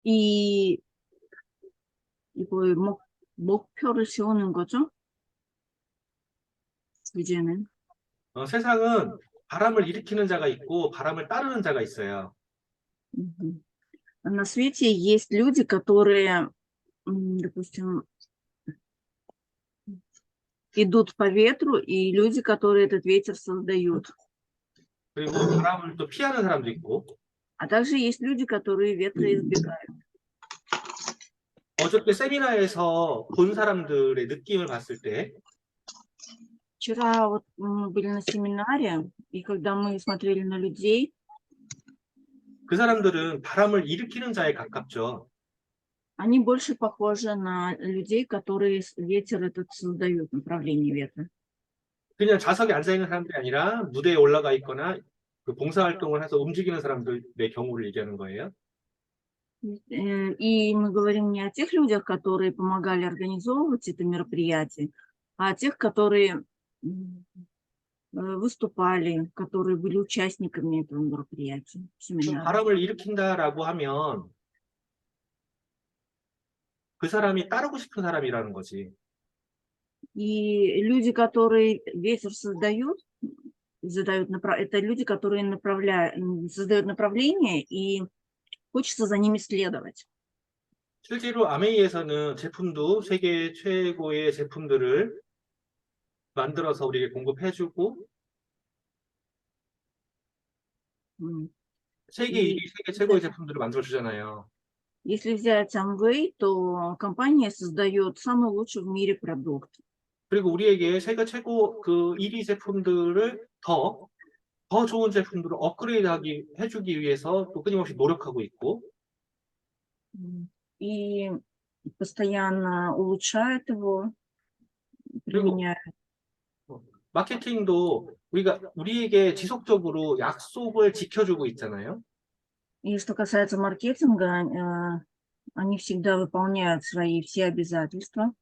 이 이걸 목표를 세우는 거죠? 이제는. 세상은 바람을 일으키는 자가 있고 바람을 따르는 자가 있어요. Мгм. На свете есть люди, которые, допустим, идут по ветру, и люди, которые этот ветер создают. 그리고 바람을 또 피하는 사람도 있고. А также есть люди, которые ветра избегают. 어저께 세미나에서 본 사람들의 느낌을 봤을 때 Вчера вот мы были на семинаре, и когда мы смотрели на людей, 그 사람들은 바람을 일으키는 자에 가깝죠. они больше похожи на людей, которые ветер этот создают, направление ветра. 그냥 좌석에 앉아 있는 사람들이 아니라 무대에 올라가 있거나 그 봉사활동을 해서 움직이는 사람들의 경우를 얘기하는 거예요. И мы говорим не о тех людях, которые помогали организовывать это мероприятие, а о тех, которые выступали, которые были участниками этого мероприятия, семинара. 바람을 일으킨다라고 하면 그 사람이 따르고 싶은 사람이라는 거지. И люди, которые ветер создают, это люди, которые создают направление, и хочется за ними следовать. 실제로 아메이에서는 제품도 세계 최고의 제품들을 만들어서 우리에게 공급해주고 세계 1위, 세계 최고의 제품들을 만들어주잖아요. Если взять Amway, то компания создает самый лучший в мире продукт. 그리고 우리에게 세계 최고 그 1위 제품들을 더 좋은 제품들을 해주기 위해서 또 끊임없이 노력하고 있고. И постоянно улучшает его, применяет. 마케팅도 우리에게 지속적으로 약속을 지켜주고 있잖아요. И что касается маркетинга, они всегда выполняют свои все обязательства.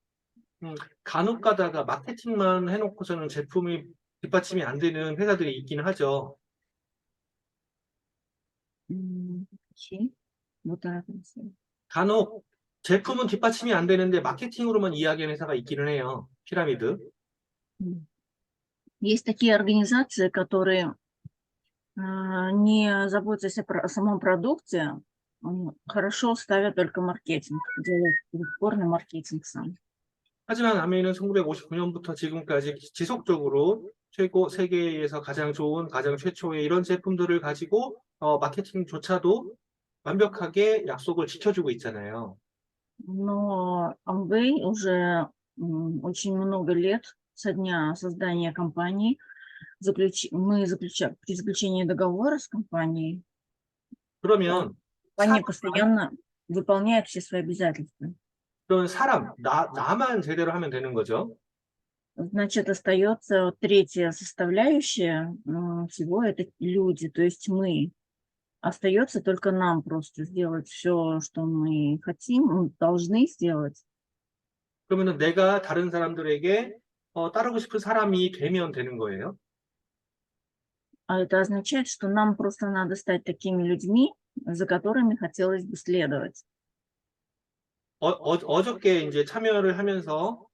간혹 가다가 마케팅만 해놓고서는 제품이 뒷받침이 안 되는 회사들이 있긴 하죠. 간혹 제품은 뒷받침이 안 되는데 마케팅으로만 이야기하는 회사가 있기는 해요. 피라미드. Есть такие организации, которые не заботятся о самом продукте, хорошо ставят только маркетинг, делают упорный маркетинг сам. 하지만 아메이는 1959년부터 지금까지 지속적으로 세계에서 가장 좋은, 가장 최초의 이런 제품들을 가지고 마케팅조차도 완벽하게 약속을 지켜주고 있잖아요. Но Amway уже очень много лет со дня создания компании при заключении договора с компанией, 그러면 компания постоянно выполняет все свои обязательства. 그런 나만 제대로 하면 되는 거죠. Значит, остается третья составляющая всего, это люди, то есть мы. Остается только нам просто сделать все, что мы хотим, должны сделать. 그러면 내가 다른 사람들에게 따르고 싶은 사람이 되면 되는 거예요. А это означает, что нам просто надо стать такими людьми, за которыми хотелось бы следовать. 어저께 이제 참여를 하면서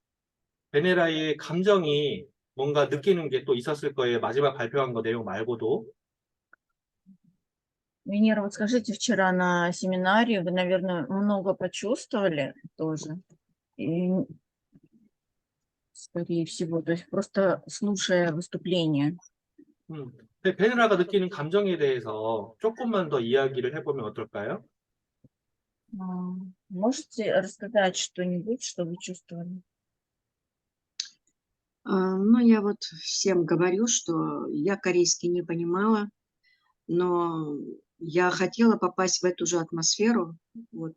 베네라의 감정이 뭔가 느끼는 게 또 있었을 거예요. 마지막 발표한 거 내용 말고도. Венера, вот скажите, вчера на семинаре вы, наверное, много почувствовали тоже, и, скорее всего, то есть просто слушая выступление. 베네라가 느끼는 감정에 대해서 조금만 더 이야기를 해보면 어떨까요? Можете рассказать что-нибудь, что вы чувствовали? Ну, я вот всем говорю, что я корейский не понимала, но я хотела попасть в эту же атмосферу, вот,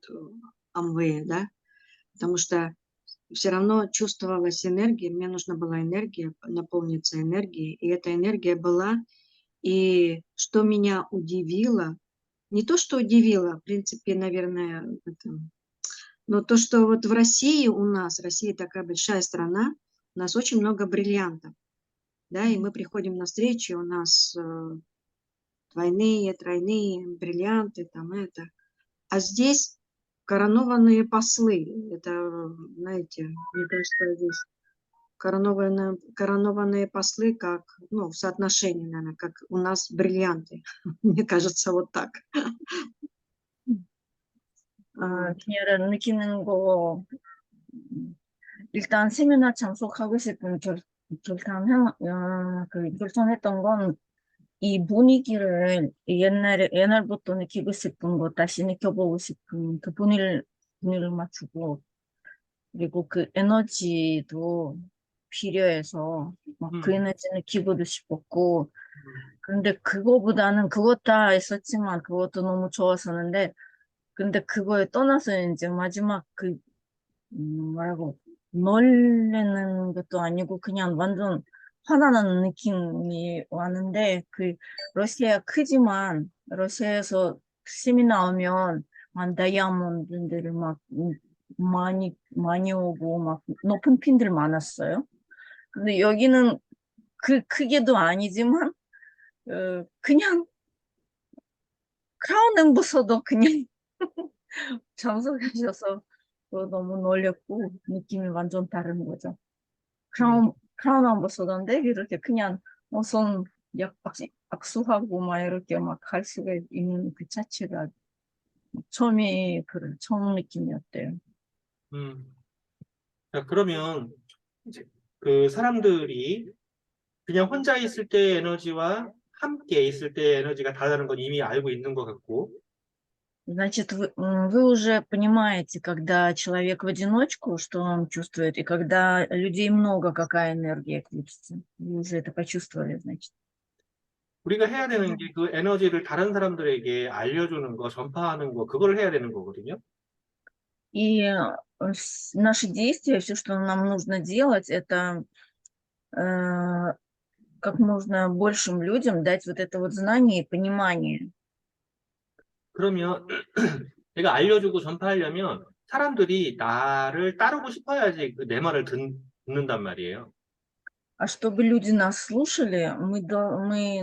Amway, да, потому что все равно чувствовалась энергия, мне нужна была энергия, наполниться энергией, и эта энергия была. И что меня удивило, не то, что удивило, в принципе, наверное, но то, что вот в России Россия такая большая страна, у нас очень много бриллиантов, да, и мы приходим на встречи, у нас двойные, тройные бриллианты, там это. А здесь коронованные послы. Это, знаете, мне кажется, здесь коронованные послы как, ну, в соотношении, наверное, как у нас бриллианты. Мне кажется, вот так. 그녀는 느끼는 거, 일단 세미나 참석하고 싶은 결정했던 건 이 분위기를 옛날부터 느끼고 싶은 거, 다시 느껴보고 싶은 그 분위기를 맞추고, 그리고 그 에너지도 필요해서, 막 그 음, 에너지 느끼고도 싶었고, 근데 그거보다는 그것 다 있었지만 그것도 너무 좋았었는데, 근데 그거에 떠나서 이제 마지막 뭐라고, 놀래는 것도 아니고 그냥 완전 화나는 느낌이 왔는데, 러시아 크지만, 러시아에서 심이 나오면, 막 다이아몬드들을 막, 많이 오고, 막, 높은 핀들 많았어요. 근데 여기는 그 크게도 아니지만, 그냥, 크라운 엠버서더 그냥 참석하셔서 너무 놀랬고, 느낌이 완전 다른 거죠. 음, 크라운 엠버서더인데 이렇게 그냥 손 악수하고 막 이렇게 막 할 수가 있는 그 자체가 처음 느낌이었대요. 음. 자, 그러면 이제 그 사람들이 그냥 혼자 있을 때의 에너지와 함께 있을 때의 에너지가 다르다는 건 이미 알고 있는 것 같고, Значит, вы уже понимаете, когда человек в одиночку, что он чувствует, и когда людей много, какая энергия крутится. Вы уже это почувствовали, значит. 우리가 해야 되는 게 그 에너지를 다른 사람들에게 알려주는 거, 전파하는 거, 그걸 해야 되는 거거든요. И наши действия, все, что нам нужно делать, это э, как можно большим людям дать вот это вот знание и понимание. 그러면 내가 알려주고 전파하려면 사람들이 나를 따르고 싶어야지 내 말을 듣는단 말이에요. А чтобы люди нас слушали,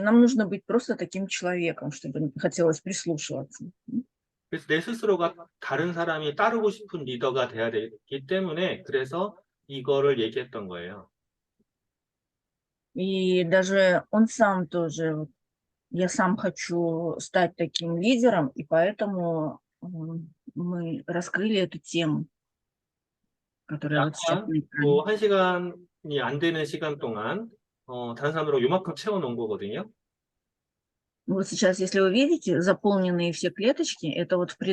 нам нужно быть просто таким человеком, чтобы хотелось прислушиваться. 그래서 내 스스로가 다른 사람이 따르고 싶은 리더가 돼야 되기 때문에 그래서 이거를 얘기했던 거예요. И даже он сам тоже, я сам хочу стать таким лидером, и поэтому мы раскрыли эту тему, которая вот сейчас 약간 на экране. 한 시간이 안 되는 시간 동안 다른 사람들하고 요만큼 채워놓은 거거든요. Вот сейчас, если вы видите, заполненные все клеточки, это вот на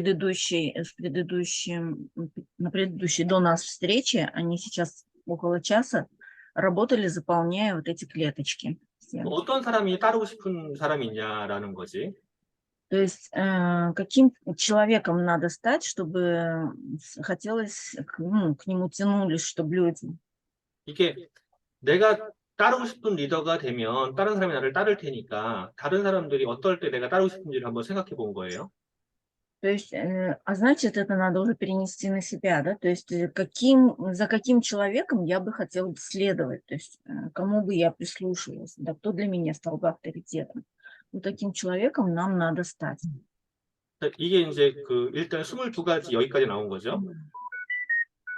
предыдущей до нас встрече, они сейчас около часа работали, заполняя вот эти клеточки. Все. 어떤 사람이 따르고 싶은 사람이냐라는 거지. То есть каким человеком надо стать, чтобы хотелось, к нему тянулись, чтобы люди. 이게 내가 따르고 싶은 리더가 되면 다른 사람이 나를 따를 테니까 다른 사람들이 어떨 때 내가 따르고 싶은지를 한번 생각해 본 거예요. То есть, а значит, это надо уже перенести на себя, да? То есть, за каким человеком я бы хотела следовать, то есть, кому бы я прислушивалась, да, кто для меня стал бы авторитетом. Вот таким человеком нам надо стать. 이게 이제 일단 22가지 여기까지 나온 거죠.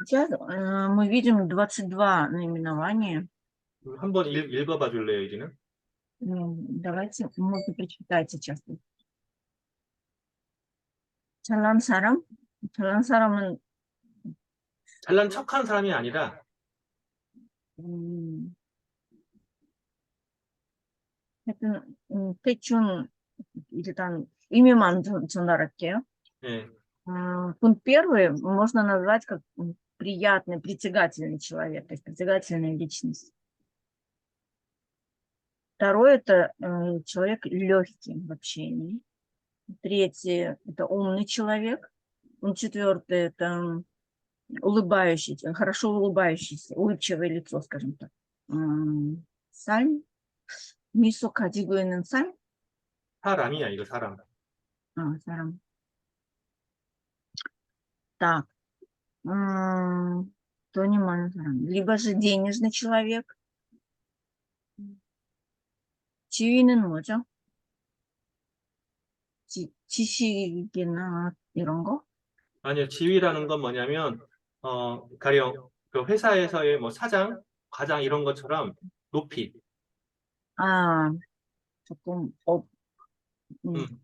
Сейчас мы видим 22 наименования. 한번 읽어봐 줄래요, 이지는? Давайте, можно прочитать сейчас. 잘난 사람? 잘난 사람은 잘난 척하는 사람이 아니라 음, 하여튼 대충 일단 имя 전달할게요. 예, Пункт первый можно назвать как приятный, притягательный человек, то есть притягательная личность. Второй – это человек легкий в общении. Третий – это умный человек. Четвертый – это хорошо улыбающийся, улыбчивое лицо, скажем так. 삶, 미소 가지고 있는 삶, 사람이야, 이거 사람. 사람. Так, то не 많은 사람. Либо же денежный человек. 지위는 뭐죠? 지식이나 이런 거? 아니요, 지위라는 건 뭐냐면, 가령 그 회사에서의 뭐 사장, 과장 이런 것처럼 높이. А, таком, м,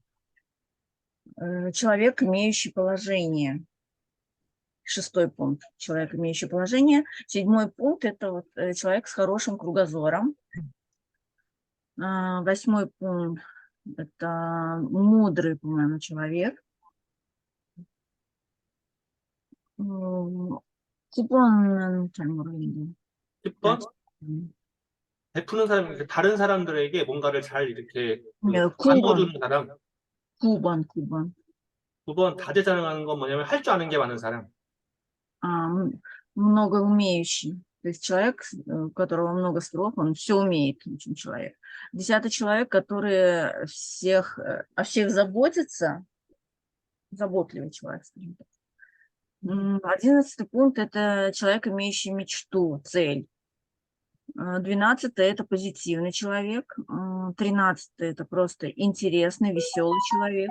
음, человек, имеющий положение. 6-й пункт. Человек, имеющий положение. 7-й пункт – это вот, человек с хорошим кругозором. 8-й пункт – это мудрый, по-моему, человек. 기본은 잘 모르겠는데. 10번, 음. 베푸는 사람, 다른 사람들에게 뭔가를 잘 이렇게 네, 나눠주는 사람. 9번. 9번, 다재다능한 건 뭐냐면 할 줄 아는 게 많은 사람. Много умеющий. То есть человек, у которого много слов, он все умеет, очень человек. 10-й человек, который о всех заботится, заботливый человек, скажем так. 11-й пункт – это человек, имеющий мечту, цель. 12-й – это позитивный человек. 13-й – это просто интересный, веселый человек.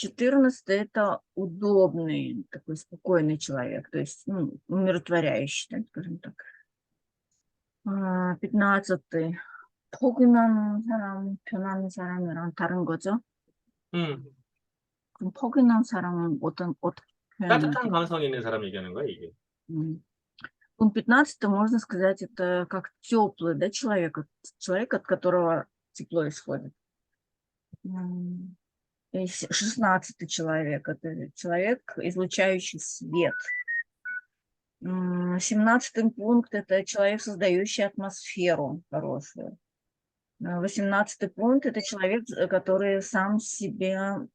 14-й – это удобный, такой спокойный человек, то есть умиротворяющий, так скажем так. 15-й – 포근한 사람, 편한 사람이랑 다른 거죠. 음, 그럼 포근한 사람은 어떻게 표현하면 따뜻한 돼요? 감성이 있는 사람 얘기하는 거야, 이게. Пункт 15, можно сказать, это как теплый, да, человек от которого тепло исходит. 16-й человек – это человек, излучающий свет. 17-й пункт – это человек, создающий атмосферу хорошую. 18-й пункт – это человек, который сам себя,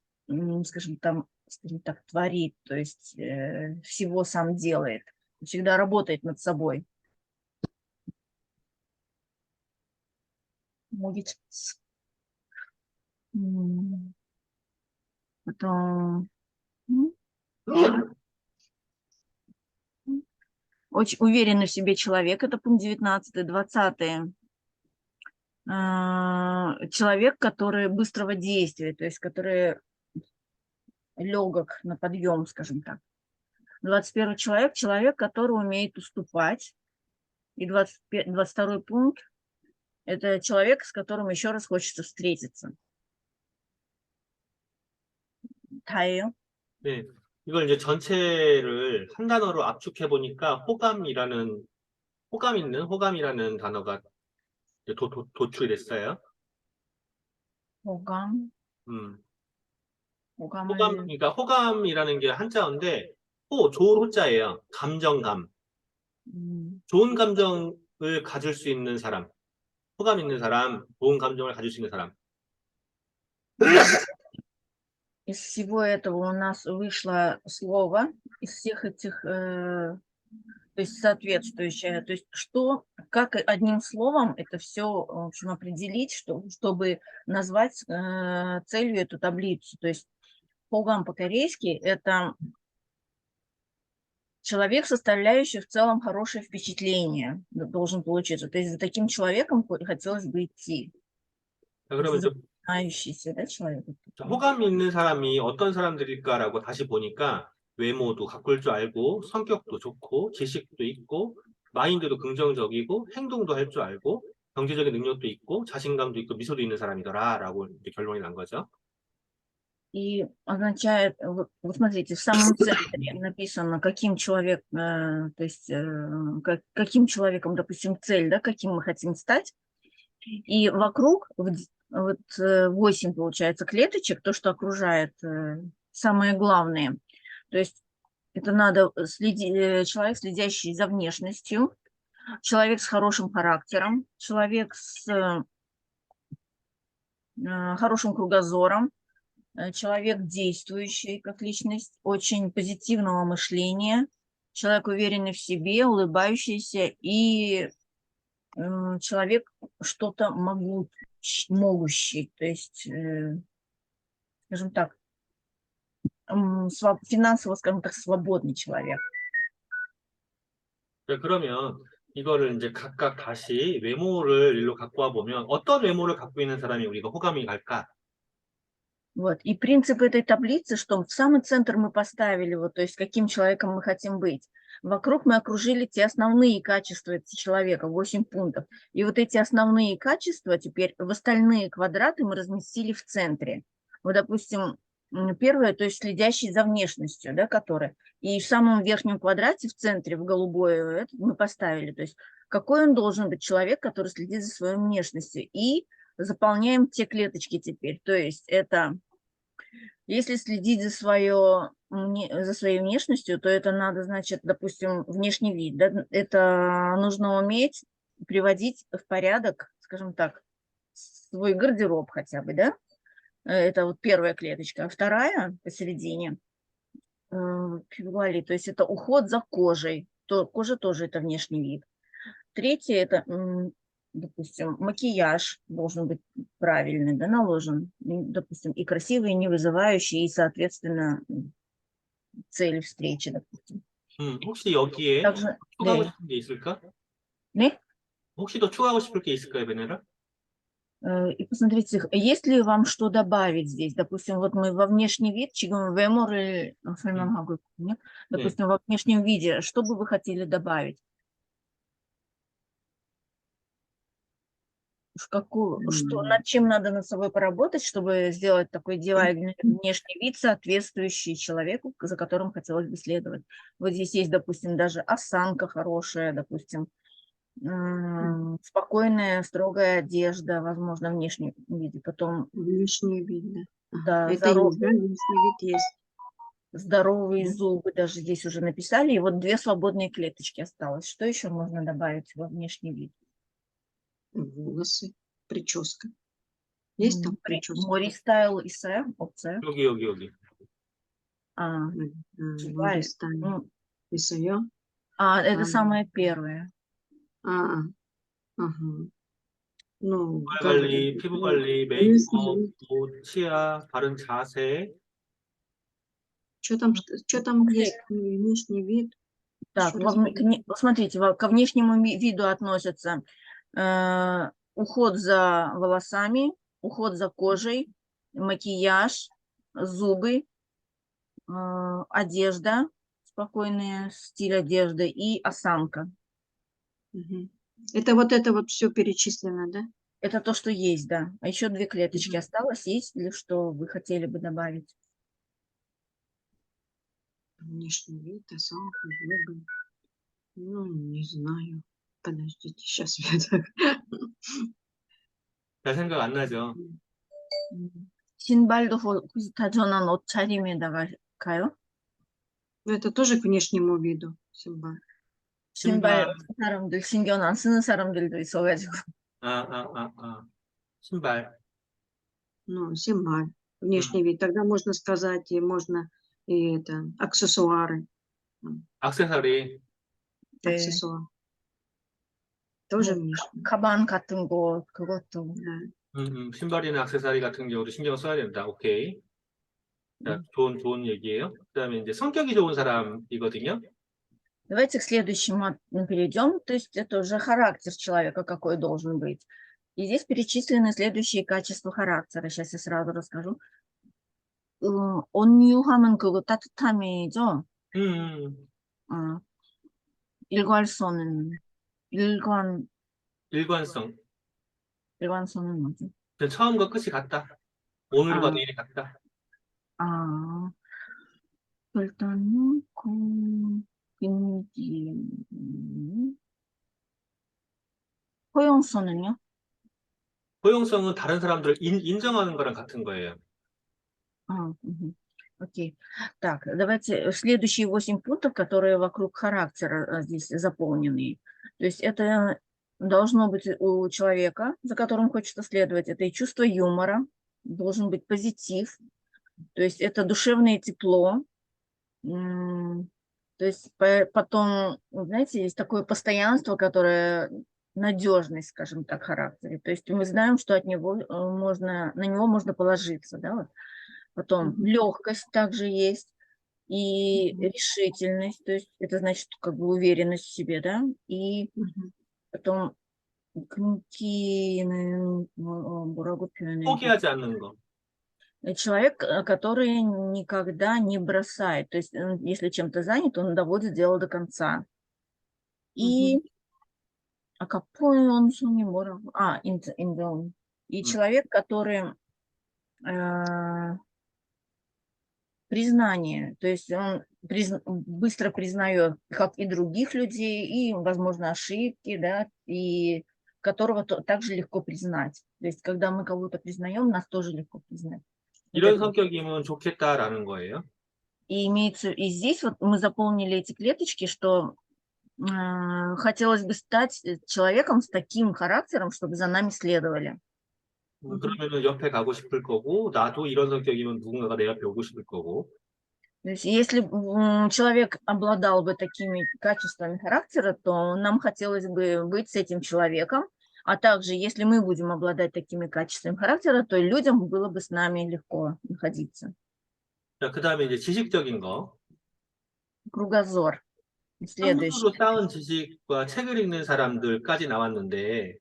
скажем так, творит, то есть всего сам делает, всегда работает над собой. Потом очень уверенный в себе человек – это пункт 19-й. 20-й человек, который быстрого действия, то есть который легок на подъем, скажем так. 21-й человек, который умеет уступать. И 22-й пункт – это человек, с которым еще раз хочется встретиться. 다예요? 네. 이걸 이제 전체를 한 단어로 압축해 보니까 호감이라는 단어가 이제 도출이 됐어요. 호감? 음. 호감을 그러니까 호감이라는 게 한자어인데, 좋은 호자예요. 감정감. 좋은 감정을 가질 수 있는 사람. 호감 있는 사람, 좋은 감정을 가질 수 있는 사람. Из всего этого у нас вышло слово, из всех этих, то есть соответствующее, то есть как одним словом это все, в общем, определить, чтобы назвать целью эту таблицу. То есть хогам по-корейски – это человек, составляющий в целом хорошее впечатление, должен получиться. То есть за таким человеком хотелось бы идти. 그러면 Знающийся, да, человек? 호감 있는 사람이 어떤 사람들일까라고 다시 보니까 외모도 가꿀 줄 알고 성격도 좋고 지식도 있고 마인드도 긍정적이고 행동도 할 줄 알고 경제적인 능력도 있고 자신감도 있고 미소도 있는 사람이더라라고 이제 결론이 난 거죠. И означает, вот смотрите, в самом центре написано, каким человек, то есть каким человеком, допустим, цель, да, каким мы хотим стать. И вокруг вот 8, получается, клеточек, то, что окружает самое главное. То есть это надо человек, следящий за внешностью, человек с хорошим характером, человек с хорошим кругозором, человек действующий как личность, очень позитивного мышления, человек уверенный в себе, улыбающийся и человек что-то могущий, то есть, скажем так, финансово, скажем так, свободный человек. 네, 그러면 이거를 이제 각각 다시 외모를 일로 갖고 와 보면 어떤 외모를 갖고 있는 사람이 우리가 호감이 갈까? Вот. И принцип этой таблицы, что в самый центр мы поставили, вот, то есть каким человеком мы хотим быть. Вокруг мы окружили те основные качества этого человека, 8 пунктов. И вот эти основные качества теперь в остальные квадраты мы разместили в центре. Вот, допустим, первое, то есть следящий за внешностью, да, который. И в самом верхнем квадрате в центре, в голубое, это мы поставили. То есть какой он должен быть человек, который следит за своей внешностью. И заполняем те клеточки теперь. То есть это, если следить за своей внешностью, то это надо, значит, допустим, внешний вид. Да? Это нужно уметь приводить в порядок, скажем так, свой гардероб хотя бы, да? Это вот первая клеточка. А вторая посередине, то есть это уход за кожей. Кожа тоже это внешний вид. Третье – это, допустим, макияж должен быть правильный, да, наложен, допустим, и красивый, и не вызывающий, и, соответственно, цель встречи, допустим. 혹시 여기에 Также, 추가하고 да, 싶은 게 있을까? да, 혹시 더 추가하고 싶을 게 있을까요, 베네라? и посмотрите, есть ли вам что добавить здесь? Допустим, вот мы во внешний вид, веморы, 네. допустим, во внешнем виде, что бы вы хотели добавить? Над чем надо над собой поработать, чтобы сделать такой идеальный внешний вид, соответствующий человеку, за которым хотелось бы следовать. Вот здесь есть, допустим, даже осанка хорошая, допустим, спокойная, строгая одежда, возможно, в внешнем виде. Потом, Внешний вид, да. да, Это есть, да? Внешний вид есть. здоровые зубы даже здесь уже написали. И вот 2 свободные клеточки осталось. Что еще можно добавить во внешний вид? Волосы, прическа. Есть там прическа? Мори стайл и опция. 여기. Море стали. И свое? Это самое первое. Ага. Ну, 말 как 관리, 피부 관리, внешний 메이크업, вид. 옷, 치아, 바른 자세. Что там есть? Внешний вид. Так, Еще раз. смотрите, ко внешнему виду относятся уход за волосами, уход за кожей, макияж, зубы, одежда, спокойный стиль одежды и осанка. Мгм. Это вот все перечислено, да? Это то, что есть, да. А еще 2 клеточки осталось. Есть ли что вы хотели бы добавить? Внешний вид, осанка, зубы. Ну, не знаю. Подождите, сейчас я так. 잘 생각 안 나죠? 신발도 다전한 옷차림에다가 가요? Ну, это тоже к внешнему виду. Симба. 신발 신발. 사람들 신경 안 쓰는 사람들도 있어가지고. 신발. Ну, симба. Внешний вид. Тогда можно сказать, и можно и это, аксессуары. 액세서리. 네. Аксессуар. Тоже 뭐, внешний. 가방 같은 거 그것도. Да. 신발이나 액세서리 같은 경우도 신경 써야 된다. 오케이. 자, 좋은 얘기예요. 그다음에 이제 성격이 좋은 사람이거든요. Давайте к следующему перейдем. То есть это уже характер человека, какой должен быть. И здесь перечислены следующие качества характера. Сейчас я сразу расскажу. 온유하면 그거 따뜻함이죠. 일관성은 일관성. 일관성은 뭐지? 처음과 끝이 같다. 오늘과 내일이 같다. 일단은 금기 포용성은요? 포용성은 다른 사람들을 인정하는 거랑 같은 거예요. Окей. Так, давайте следующие 8 пунктов, которые вокруг характера здесь заполнены. То есть это должно быть у человека, за которым хочется следовать. Это и чувство юмора, должен быть позитив. То есть это душевное тепло. То есть потом, знаете, есть такое постоянство, которое надежность, скажем так, характера. То есть мы знаем, что на него можно положиться, да, вот. Потом легкость также есть и решительность, то есть это значит как бы уверенность в себе, да, и потом 포기하지 않는 거. Человек, который никогда не бросает. То есть, если чем-то занят, он доводит дело до конца. И, какой он не 뭐라고? 인정. И 음, человек, который э, признание, то есть он быстро признает, как и других людей, и, возможно, ошибки, да, и которого также легко признать. То есть, когда мы кого-то признаем, нас тоже легко признать. Вот 이런 это вот. 성격이면 좋겠다라는 거예요. И здесь вот мы заполнили эти клеточки, что хотелось бы стать человеком с таким характером, чтобы за нами следовали. 그러면은 옆에 가고 싶을 거고, 나도 이런 성격이면 누군가가 내 옆에 오고 싶을 거고. То есть если человек обладал бы такими качествами характера, то нам хотелось бы быть с этим человеком, а также если мы будем обладать такими качествами характера, то людям было бы с нами легко находиться. 자, 그 다음에 이제 지식적인 거. Кругозор. Следующий. 학문으로 쌓은 지식과 책을 읽는 사람들까지 나왔는데,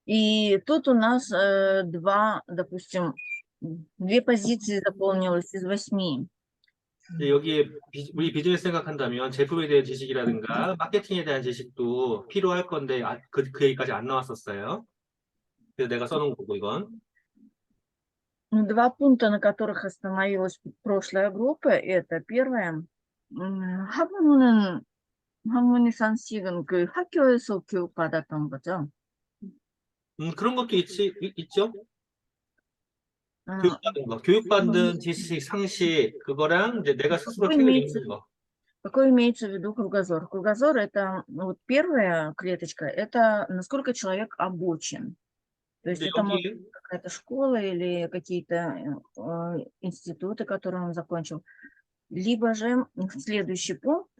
И тут у нас допустим, две позиции заполнилось из 8. 여기에 우리 비즈니스 생각한다면 제품에 대한 지식이라든가 마케팅에 대한 지식도 필요할 건데 그 얘기까지 안 나왔었어요. 그래서 내가 써놓은 거고 이건. Два пункта, на которых остановилась прошлая группа, это первое. 학문이 산식은 그 학교에서 교육받았던 거죠. 그런 것도 있죠. 어, 교육받은 지식, 상식, 그거랑 이제 내가 스스로 Какой 책을 имеется, 읽는 거. какой имеется в виду кругозор? Кругозор – это вот первая клеточка, это насколько человек обучен. То есть 근데 это может 여기 быть какая-то школа или какие-то институты, которые он закончил. Либо же следующий пункт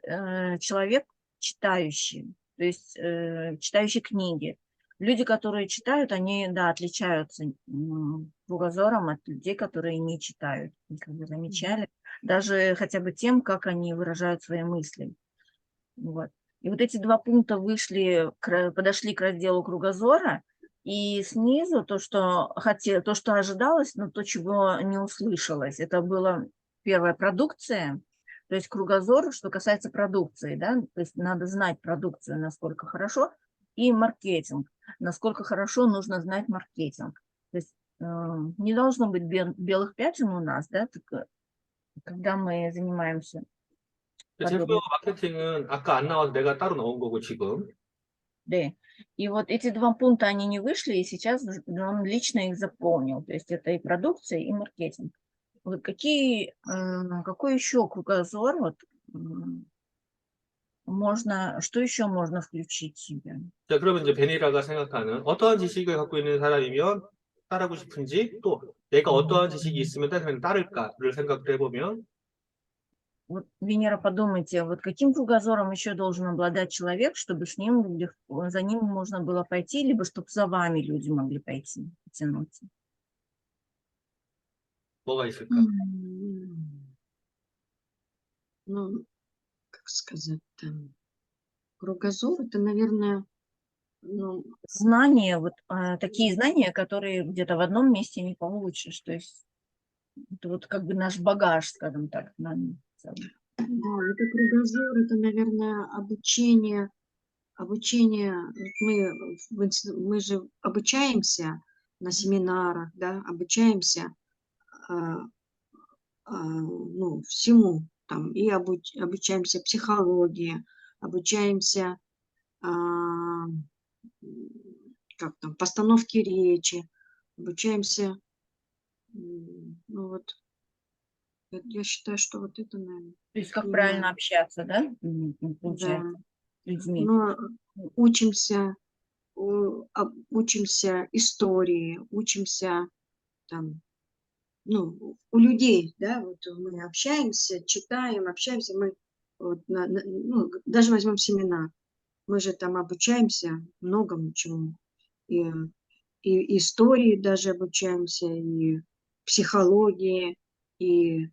человек читающий, то есть читающий книги. Люди, которые читают, они, да, отличаются кругозором от людей, которые не читают. Если вы замечали, даже хотя бы тем, как они выражают свои мысли. Вот. И вот эти два пункта подошли к разделу кругозора, и снизу то, что ожидалось, но то, чего не услышалось. Это была первая продукция, то есть кругозор, что касается продукции, да, то есть надо знать продукцию, насколько хорошо, и маркетинг, насколько хорошо нужно знать маркетинг. То есть не должно быть белых пятен у нас, да, когда мы занимаемся 제품하고 подобным. 마케팅은 아까 안 나와서 내가 따로 넣은 거고 지금. Да. И вот эти два пункта, они не вышли, и сейчас он лично их заполнил. То есть это и продукция, и маркетинг. Вот какой еще кругозор что еще можно включить в себя? 자, 그러면 이제 베니라가 생각하는 어떠한 지식을 갖고 있는 사람이면 따르고 싶은지 또 내가 어떠한 지식이 있으면 따를까를 생각을 해보면 Вот, Венера, подумайте, вот каким кругозором еще должен обладать человек, чтобы за ним можно было пойти, либо чтобы за вами люди могли пойти, потянуться? 뭐가 있을까? Ну, как сказать там, кругозор, это, наверное, ну, Знания, такие знания, которые где-то в одном месте не получишь. То есть это вот как бы наш багаж, скажем так. да, это кругозор, это, наверное, обучение. Мы же обучаемся на семинарах, да, обучаемся всему, там, и обучаемся психологии, обучаемся постановке речи, обучаемся, ну вот, я считаю, что вот это, наверное, То есть как правильно именно, общаться, да, да, получается, с людьми. но учимся истории, учимся там, у людей, да, вот мы общаемся, читаем, общаемся, мы вот даже возьмем семинар, мы же там обучаемся многому чему, и истории даже обучаемся, и психологии, и,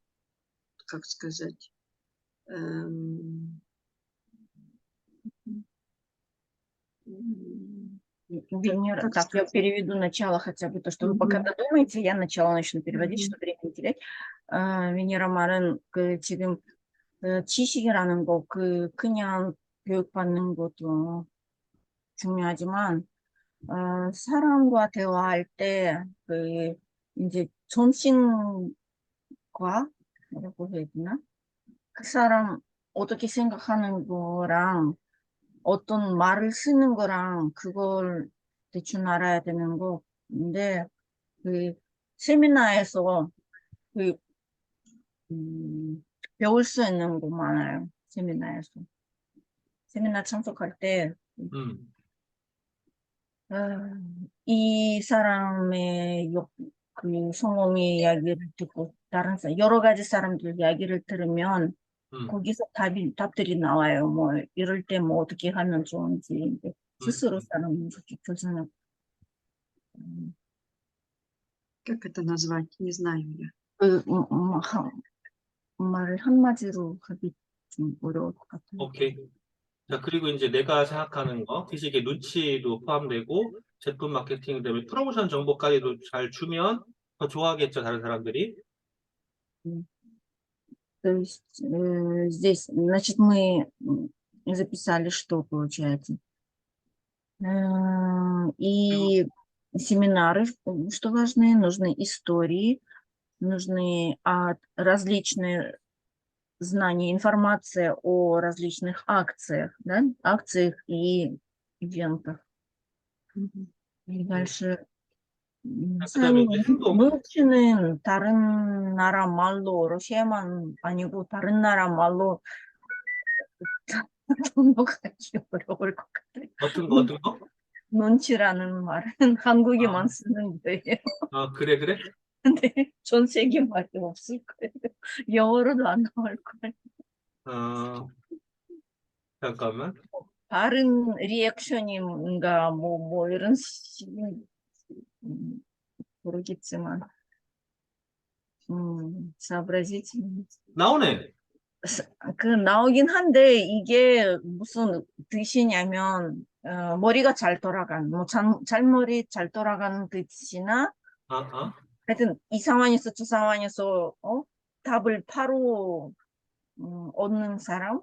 как сказать, Венера, как так, я сказать? переведу начало хотя бы, то, что вы пока Мгм. додумаете, я начало начну переводить, Мгм. чтобы время не терять. Венера 말은 지금 지식이라는 거, 그냥 교육받는 것도 중요하지만, 사람과 대화할 때, 이제 정신과라고 해야 되나? 그 사람 어떻게 생각하는 거랑 어떤 말을 쓰는 거랑 그걸 대충 알아야 되는 건데, 그 세미나에서 그, 배울 수 있는 거 많아요. 세미나에서. 세미나 참석할 때, 음, 아, 이 사람의 그 성함의 이야기를 듣고 여러 가지 사람들 이야기를 들으면 음, 거기서 답들이 나와요. 뭐 이럴 때 뭐 어떻게 하면 좋은지 이제 스스로 음. 사람 교수는 Как это назвать? Не знаю я. 그 말을 한마디로 하기 좀 어려울 것 같아요. 오케이. 자, 그리고 이제 내가 생각하는 거, 기식의 눈치도 포함되고, 제품 마케팅, 그다음에 프로모션 정보까지도 잘 주면 더 좋아하겠죠, 다른 사람들이. То есть здесь, значит, мы записали, что получается. 그리고, И семинары, что важны, нужны истории, нужны различные знания, информация о различных акциях, да, акциях и ивентах. Мгм. И дальше 그다음에 사장님, 이제 행동. 혹시는 다른 나라 말로, 러시아만 아니고 다른 나라 말로 등록하기 어려울 것 같아요. 어떤 거? 눈치라는 말은 한국에만 아, 쓰는 거예요. 그래, 그래? 근데 전 세계 말이 없을 거예요. 영어로도 안 나올 거예요. 어, 잠깐만. 다른 리액션인가 뭐 이런 식인 모르겠지만 сообразительность. 나오네. 그 나오긴 한데 이게 무슨 뜻이냐면 머리가 잘 돌아가는 뭐 잔머리 잘 돌아가는 뜻이나 아, 아. 하여튼 이 상황에서 저 상황에서 답을 바로 얻는 사람,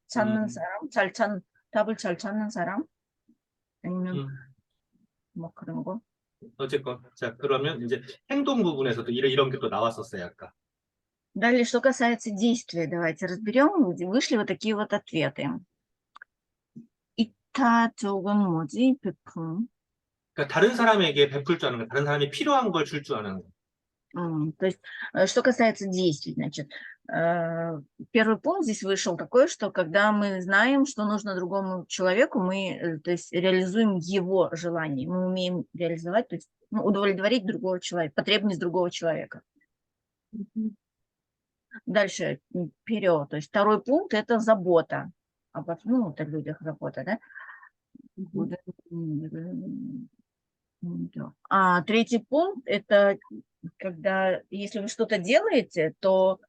찾는 음, 사람, 답을 잘 찾는 사람 아니면 음. 뭐 그런 거. 어쨌건. 자, 그러면 이제 행동 부분에서도 이런 게 또 나왔었어요, 아까. Далее, что касается действия, давайте разберем. Вышли вот такие вот ответы. 이타 쪽은 뭐지? 베품. 그러니까 다른 사람에게 베풀 줄 아는 거, 다른 사람이 필요한 걸 줄 줄 아는 거. То есть, что касается действий, значит, первый пункт здесь вышел такой, что когда мы знаем, что нужно другому человеку, мы, то есть, реализуем его желание, мы умеем реализовать, то есть, удовлетворить другого человека, потребность другого человека. Мгм. Дальше, вперед, то есть, второй пункт – это забота, это в людях забота, да? Мгм. Третий пункт – это когда, если вы что-то делаете, то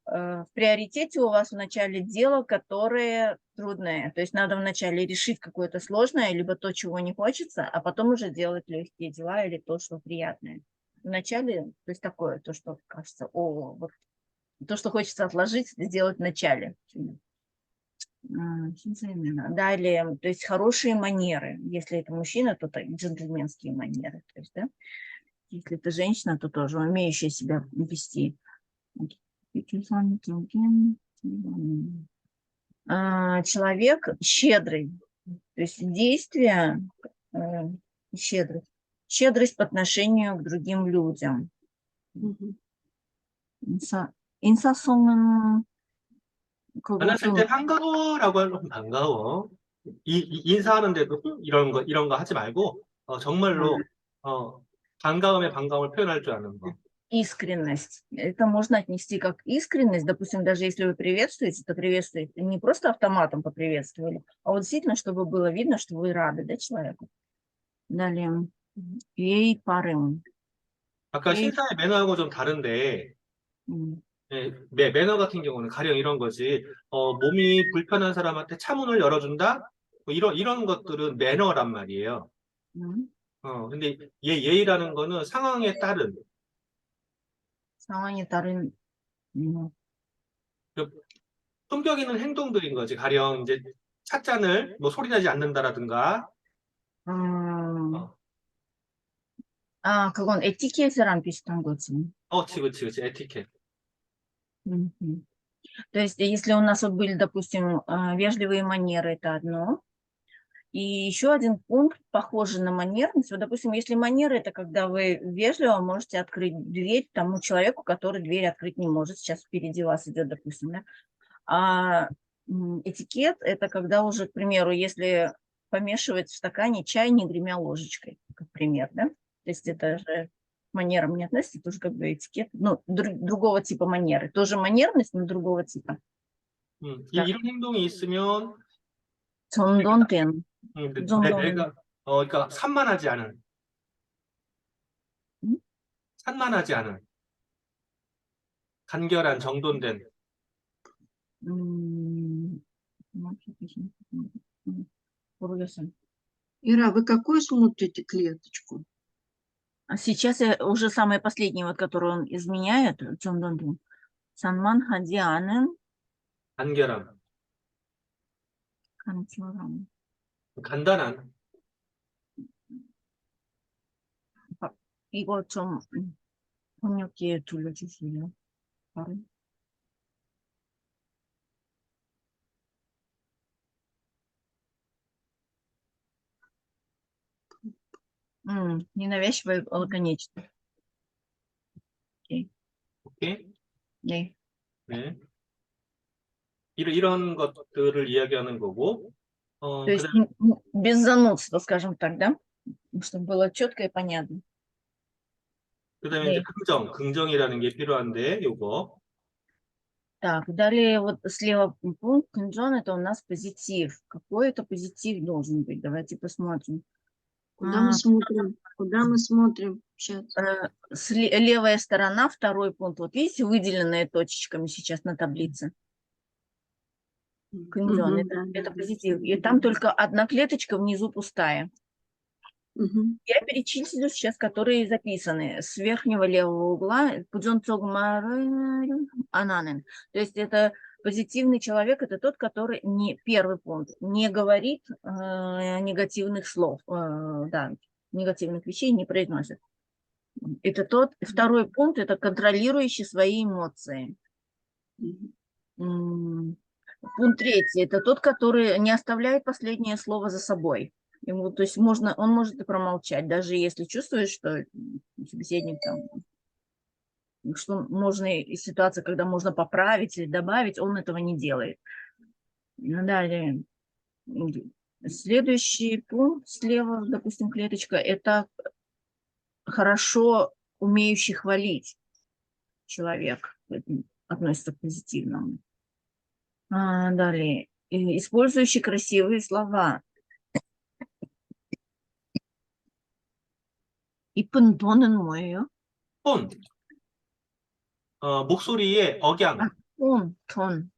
в приоритете у вас вначале дело, которое трудное. То есть надо вначале решить какое-то сложное, либо то, чего не хочется, а потом уже делать легкие дела или то, что приятное. Вначале, то есть такое, то, что кажется, вот то, что хочется отложить, сделать в начале. Далее, то есть хорошие манеры. Если это мужчина, то джентльменские манеры. То есть, да? Если это женщина, то тоже умеющая себя вести. Человек щедрый. То есть действия щедрость. Щедрость по отношению к другим людям. Мгм. 인사성은 만났을 때 그것도 반가워라고 하면 반가워. 인사하는데도 이런 거 하지 말고, 정말로, 반가움에 반가움을 표현할 줄 아는 거. искренность. Это можно отнести как искренность. Допустим, даже если вы приветствуете, то приветствуете не просто автоматом поприветствовали, а вот действительно, чтобы было видно, что вы рады, да, человеку. Далее. ей парым. 아까 ей 신사의 매너하고 좀 다른데, 예, 매너 같은 경우는 가령 이런 거지. 몸이 불편한 사람한테 차문을 열어준다? 뭐 이런 것들은 매너란 말이에요. 음, 근데 예의라는 거는 상황에 따른 상황에 따른 그 품격 있는 행동들인 거지. 가령 이제 찻잔을 뭐 소리 나지 않는다라든가. 어, 그건 этикет이랑 비슷한 거지. 그치. 에티켓. Мгм. То есть, если у нас вот были, допустим, вежливые манеры, это одно. И еще один пункт, похожий на манерность. Вот, допустим, если манеры, это когда вы вежливо можете открыть дверь тому человеку, который дверь открыть не может. Сейчас впереди вас идет, допустим, да? А этикет – это когда уже, к примеру, если помешивать в стакане чай, не гремя ложечкой, как пример, да? То есть это же к манерам не относится, тоже как бы этикет, ну, другого типа манеры. Тоже манерность, но другого типа. Так, 이런 행동이 있으면 존돈된, 존돈. 내가 그러니까 음? 산만하지 않은 간결한 정돈된. 모르겠어요. Ира, вы какую смотрите клеточку? А сейчас уже самое последнее, вот, которое он изменяет, 존돈된. 산만하지 않은 간결함, 간절함. 간단한. 이거 좀 번역기에 돌려주세요. 바로. Ненавязчиво и лаконично. Окей. 오케이? 네. 네. 이런 것들을 이야기하는 거고, То есть 그다음에 без занудства, скажем так, да? Чтобы было четко и понятно. 이제 네. 긍정이라는 게 필요한데, 요거. Так, далее вот слева пункт «Кунжон» – это у нас позитив. Какой это позитив должен быть? Давайте посмотрим. Куда мы смотрим? Куда мы смотрим? Сейчас. Левая сторона, второй пункт. Вот видите, выделенные точечками сейчас на таблице. Кунжон – это позитив. И там только одна клеточка внизу пустая. Я перечислю сейчас, которые записаны с верхнего левого угла. Ананен. То есть это позитивный человек, это тот, который не первый пункт, не говорит негативных слов, да, негативных вещей не произносит. Это тот. Второй пункт, это контролирующий свои эмоции. Пункт третий, это тот, который не оставляет последнее слово за собой. Ему, то есть он может и промолчать, даже если чувствует, что собеседник там, что можно ситуация, когда можно поправить или добавить, он этого не делает. Далее. Следующий пункт слева, допустим, клеточка, это хорошо умеющий хвалить человек, относится к позитивному. Далее. Использующий красивые слова. 이쁜 톤은 뭐예요? 톤. 목소리의 억양. 톤. 톤.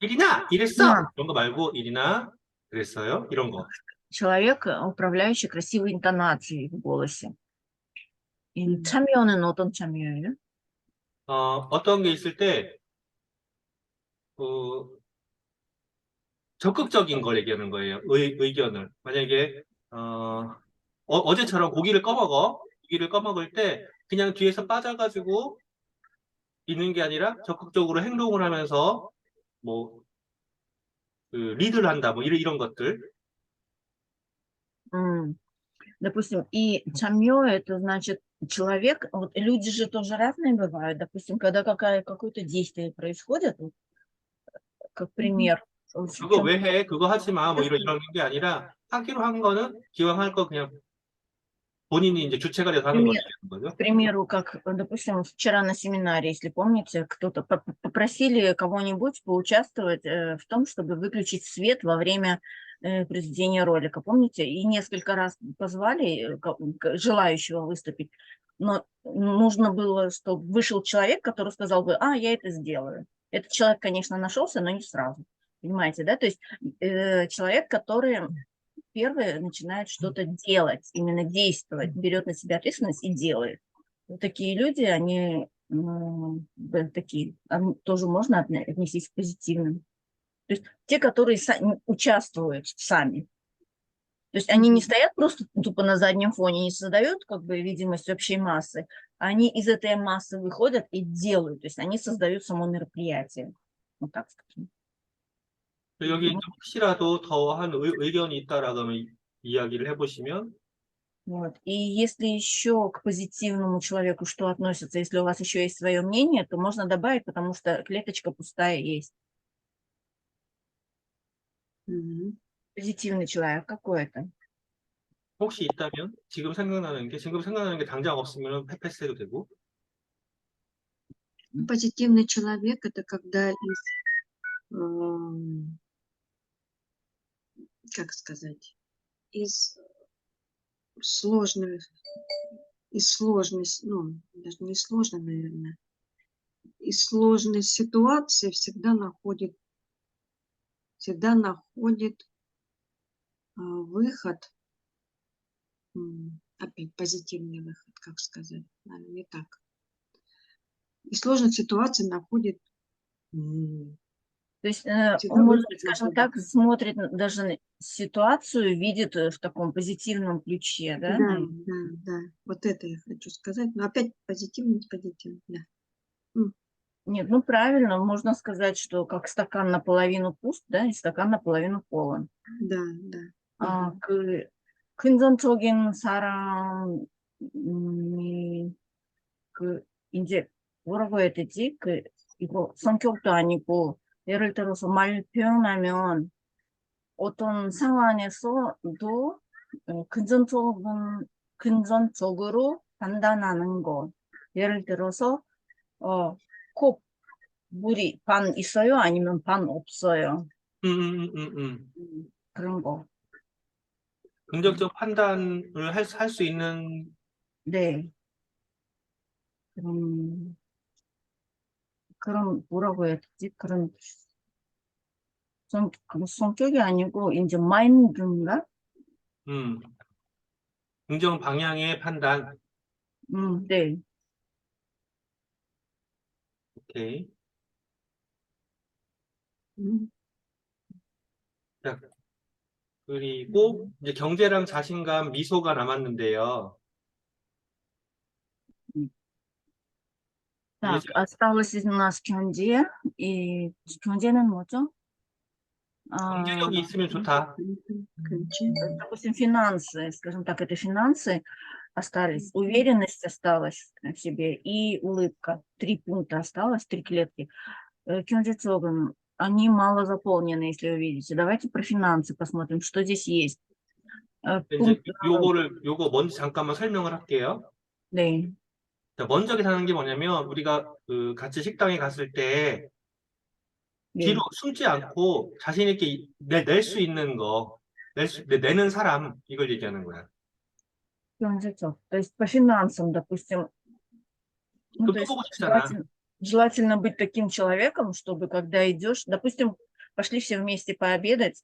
이리나, 이랬어. 이런 거 말고, 이리나, 그랬어요. 이런 거. Человек, управляющий красивой интонацией в голосе. 참여는 어떤 참여예요? 어떤 게 있을 때, 적극적인 걸 얘기하는 거예요. 의견을. 만약에, 어제처럼 고기를 꺼먹을 때, 그냥 뒤에서 빠져가지고 있는 게 아니라 적극적으로 행동을 하면서, 뭐, 리드를 한다, 뭐, 이런 것들. Допустим, и 참여, это значит человек, вот люди же тоже разные бывают. Допустим, когда какое-то действие происходит, как пример. 그거 왜 해? 그거 하지 마. 뭐 이런 게 아니라 하기로 한 거는 기왕 할 거 그냥 본인이 이제 주체가 돼서 하는 거죠. К примеру, как, допустим, вчера на семинаре, если помните, кто-то попросили кого-нибудь поучаствовать в том, чтобы выключить свет во время произведения ролика. Помните? И несколько раз позвали желающего выступить. Но нужно было, чтобы вышел человек, который сказал бы, я это сделаю. Этот человек, конечно, нашелся, но не сразу. Понимаете, да? То есть человек, который первое начинает что-то делать, именно действовать, берет на себя ответственность и делает. Вот такие люди, они такие, тоже можно отнестись к позитивным. То есть те, которые участвуют сами. То есть они не стоят просто тупо на заднем фоне, не создают как бы видимость общей массы, они из этой массы выходят и делают. То есть они создают само мероприятие. Вот так скажем. 여기 혹시라도 더한 의견이 있다라고 하면 이야기를 해보시면 Вот. И если еще к позитивному человеку что относится, если у вас еще есть свое мнение, то можно добавить, потому что клеточка пустая есть. Позитивный человек какой-то. 혹시 있다면 지금 생각나는 게 당장 없으면 패스해도 되고. Позитивный человек — это когда как сказать, из сложной, ну, даже не сложной, наверное, из сложной ситуации всегда находит выход, опять позитивный выход, как сказать, наверное, не так. Из сложной ситуации находит То есть всегда он, может выход быть, скажем находит. так, смотрит даже на ситуацию, видит в таком позитивном ключе, да? Да, да, да. Вот это я хочу сказать. Но опять позитивно, да. Нет, ну правильно, можно сказать, что как стакан наполовину пуст, да, и стакан наполовину полон. Да, да. 그 근전적인 사람이 그 이제 뭐라고 해야 되지? 그 이거 성격도 아니고 예를 들어서 말 표현하면 어떤 상황에서도 근전적으로 판단하는 거. 예를 들어서 컵 물이 반 있어요? 아니면 반 없어요? 그런 거. 긍정적 판단을 할 수 있는 네. 그런 뭐라고 해야 되지? 그런 성격이 아니고 이제 마인드인가? 긍정 방향의 판단. 네. 오케이. 자, 그리고 이제 경제랑 자신감, 미소가 남았는데요. Так, осталось у нас 경제. И 경제는 뭐죠? 경제력이 있으면 좋다. Допустим, финансы, скажем так, это финансы остались, уверенность осталась в себе и улыбка. 3 пункта осталось, 3 клетки. 경제적은 они мало заполнены, если вы видите. Давайте про финансы посмотрим, что здесь есть. 이제 요거 먼저 잠깐만 설명을 할게요. 네. 자, 먼저 계산하는 게 뭐냐면 우리가 그 같이 식당에 갔을 때 뒤로 숨지 않고 자신 있게 낼 수 있는 거, 내는 사람, 이걸 얘기하는 거야. 경제적. То есть по финансам, допустим, ну, то есть 보고 싶잖아. желательно быть таким человеком, чтобы когда идешь, допустим, пошли все вместе пообедать,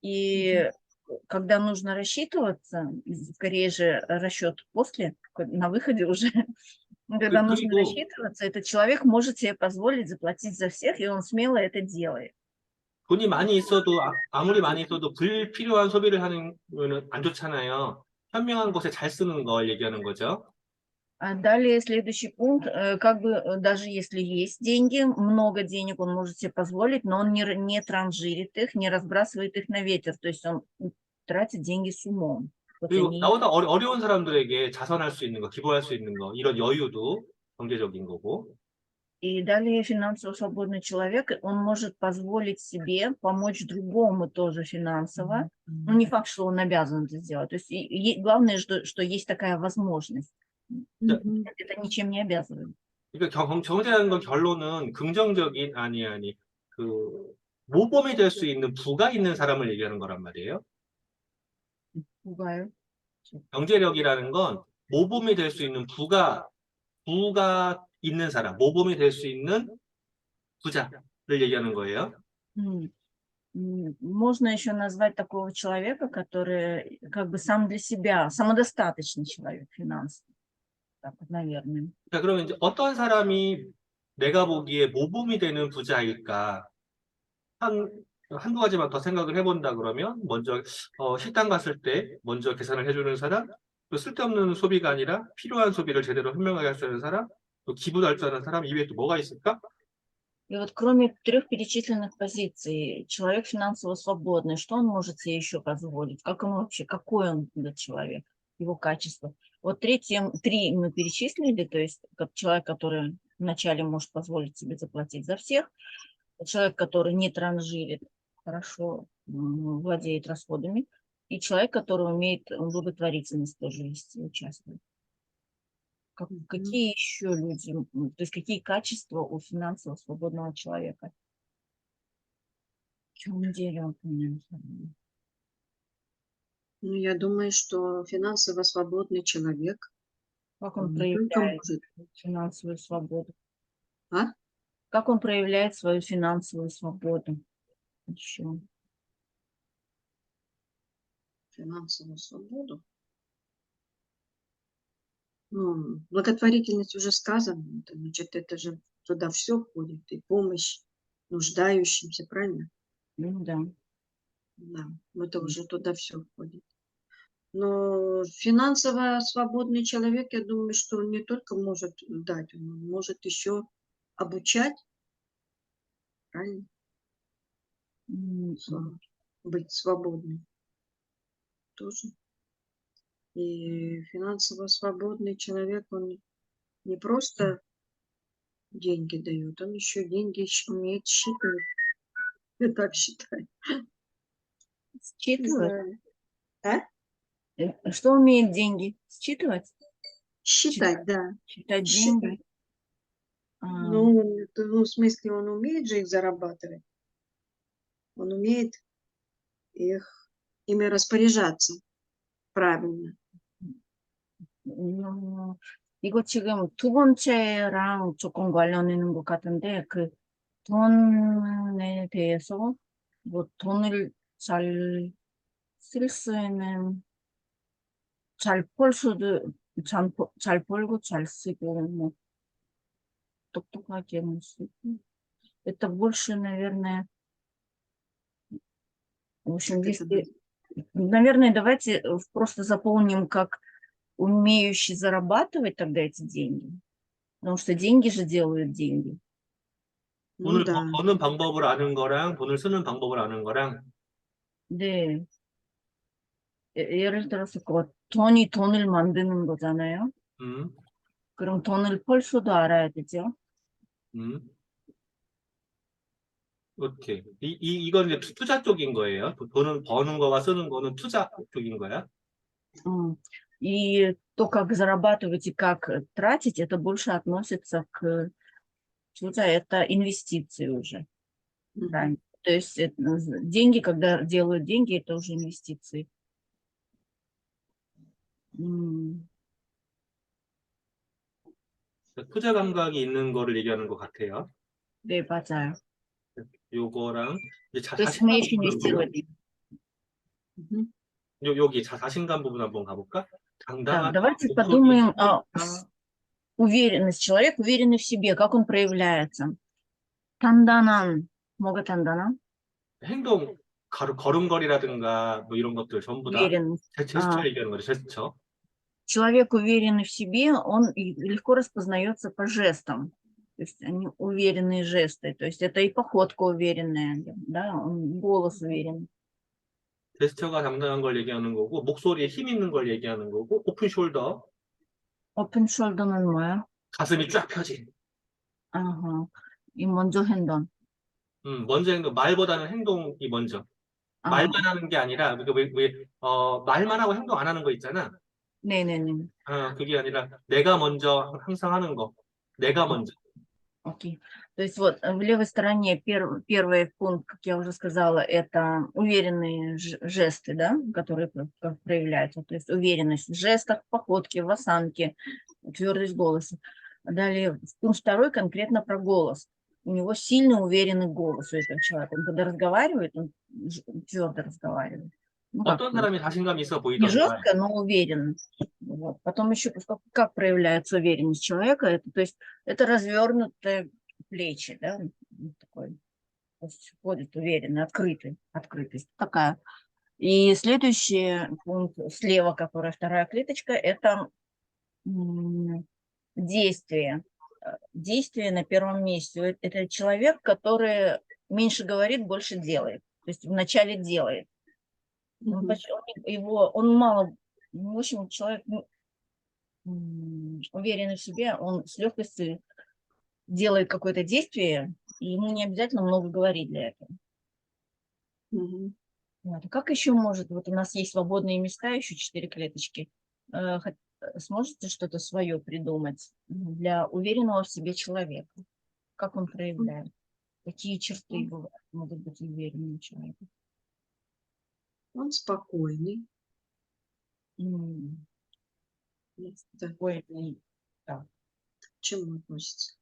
и когда нужно рассчитываться, скорее же расчет после, на выходе уже, когда нужно рассчитываться, этот человек может себе позволить заплатить за всех, и он смело это делает. 돈이 많이 있어도 아무리 많이 있어도 불필요한 소비를 하는 거는 안 좋잖아요. 현명한 곳에 잘 쓰는 걸 얘기하는 거죠. Далее следующий пункт, как бы даже если есть деньги, много денег он может себе позволить, но он не транжирит их, не разбрасывает их на ветер, то есть он тратит деньги с умом. 그리고 나보다 어려운 사람들에게 자선할 수 있는 거, 기부할 수 있는 거, 이런 여유도 경제적인 거고. И далее финансово свободный человек, он может позволить себе помочь другому тоже финансово. Ну, не факт, что он обязан это сделать. То есть главное, что есть такая возможность. Это ничем не обязывает. 그러니까 경제라는 건 결론은 긍정적인 그 모범이 될 수 있는 부가 있는 사람을 얘기하는 거란 말이에요. 부가요? 경제력이라는 건 모범이 될 수 있는 부가 있는 사람, 모범이 될 수 있는 부자를 얘기하는 거예요. Можно еще назвать такого человека, который как бы сам для себя, самодостаточный человек финансово. Так вот, наверное. 자, 그러면 이제 어떤 사람이 내가 보기에 모범이 되는 부자일까? 한두 가지만 더 생각을 해본다 그러면, 먼저, 식당 갔을 때 먼저 계산을 해주는 사람, 또 쓸데없는 소비가 아니라 필요한 소비를 제대로 현명하게 할 수 있는 사람, 또 기부할 줄 아는 사람, 이외에 또 뭐가 있을까? И вот кроме 3 перечисленных позиций, человек финансово свободный, что он может себе еще позволить? Как он вообще, какой он этот человек, его качество? Вот 3 мы перечислили, то есть как человек, который вначале может позволить себе заплатить за всех, человек, который не транжирит, хорошо владеет расходами, и человек, который умеет благотворительность тоже вести, участвовать. Какие еще люди, то есть какие качества у финансово свободного человека? В чем деле он поменялся? Ну, я думаю, что финансово свободный человек Как он не только проявляет может, финансовую свободу? а? Как он проявляет свою финансовую свободу? Еще. Финансовую свободу. Ну, благотворительность уже сказано, значит, это же туда все входит, и помощь нуждающимся, правильно? Ну да. Да, это уже туда все входит. Но финансово свободный человек, я думаю, что он не только может дать, он может еще обучать, правильно? Быть свободным тоже. И финансово свободный человек, он не просто деньги дает, он еще деньги умеет считывать. Я так считаю. Не Считывать? знаю. А? Что умеет деньги? Считывать? Считать, да. Считать Считать. деньги? Ну, в смысле, он умеет же их зарабатывать. Он умеет ими распоряжаться правильно. 이거 지금 두 번째랑 조금 관련있는 것 같은데, 그 돈에 대해서, 뭐 돈을 잘 쓸 수 있는, 잘 벌고 잘 쓰고, 뭐, 똑똑하게 쓰고. Это больше, наверное, в общем, если, наверное, давайте просто заполним как умеющий зарабатывать тогда эти деньги. Потому что деньги же делают деньги. 돈을 да. 버는 방법을 아는 거랑 돈을 쓰는 방법을 아는 거랑 네. 예를 들어서 돈이 돈을 만드는 거잖아요. 그럼 돈을 벌 수도 알아야 되죠. 오케이. 이건 이제 투자 쪽인 거예요. 돈은 버는 거와 쓰는 거는 투자 쪽인 거야. И то, как зарабатывать и как тратить, это больше относится к 투자, это инвестиции уже. Да. То есть деньги, когда делают деньги, это уже инвестиции. 투자 감각이 있는 거를 얘기하는 것 같아요. 네, 맞아요. 요거랑 이제 То есть умеешь 자신감 инвестировать. 여기 자신감 부분 한번 가볼까? Так, давайте подумаем о уверенности. Человек уверенный в себе, как он проявляется. 단단한, 뭐가 단단한? 행동, 걸음걸이라든가 뭐 이런 것들 전부 다 Уверенность. 제스처 얘기하는 거죠, 제스처. Человек уверенный в себе, он легко распознается по жестам. То есть они уверенные жесты. То есть это и походка уверенная, да, голос уверенный. 제스처가 당당한 걸 얘기하는 거고, 목소리에 힘 있는 걸 얘기하는 거고, 오픈 숄더. 오픈 숄더는 뭐야? 가슴이 쫙 펴진. 아하. 이 먼저 행동. 먼저 행동, 말보다는 행동이 먼저. 말만 하는 게 아니라, 말만 하고 행동 안 하는 거 있잖아. 네네네. 그게 아니라, 내가 먼저 항상 하는 거. 내가 먼저. Окей. То есть вот в левой стороне первый пункт, как я уже сказала, это уверенные жесты, да, которые проявляются. То есть уверенность в жестах, в походке, в осанке, твердость голоса. Далее пункт второй конкретно про голос. у него сильный, уверенный голос у этого человека. Он когда разговаривает, он твердо разговаривает. Ну, как, 어떤 사람이 자신감이 있어 не 보이던가. жестко, но уверенно. Вот. Потом еще как проявляется уверенность человека, это, то есть это развернутые плечи, да, вот такой, то есть ходит уверенно, открытость такая. И следующий пункт слева, которая вторая клеточка, это действие. Действие на первом месте. Это человек, который меньше говорит, больше делает. То есть вначале делает. Он, он мало, в общем, человек уверенный в себе, он с легкостью делает какое-то действие, и ему не обязательно много говорить для этого. Вот. А как еще может, вот у нас есть свободные места, еще 4 клеточки, сможете что-то свое придумать для уверенного в себе человека? Как он проявляет? Какие черты могут быть уверенным у человека? Он спокойный. Спокойный. К чему относится?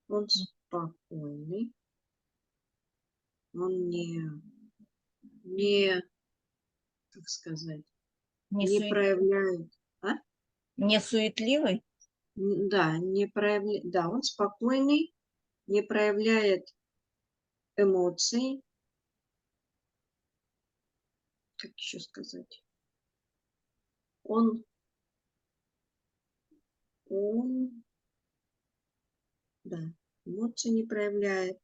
Он спокойный. Он не, как сказать, не проявляет. Не суетливый? Да, не проявляет. Да, он спокойный, не проявляет эмоций. Как еще сказать? Он, да, эмоции не проявляет.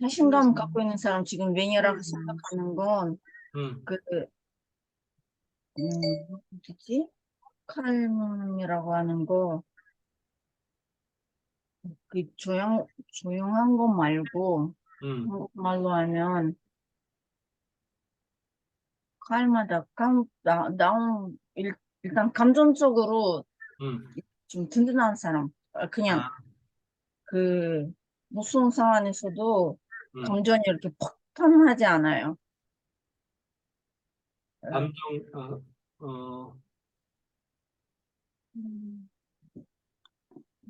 자신감 갖고 있는 사람 지금 웨니라고 생각하는 건 그 뭐지? 칼럼이라고 하는 거 그 조용한 거 말고 한국말로 하면 칼마다 일단 감정적으로 좀 든든한 사람. 그냥 그 무서운 상황에서도 감정이 이렇게 폭탄하지 않아요.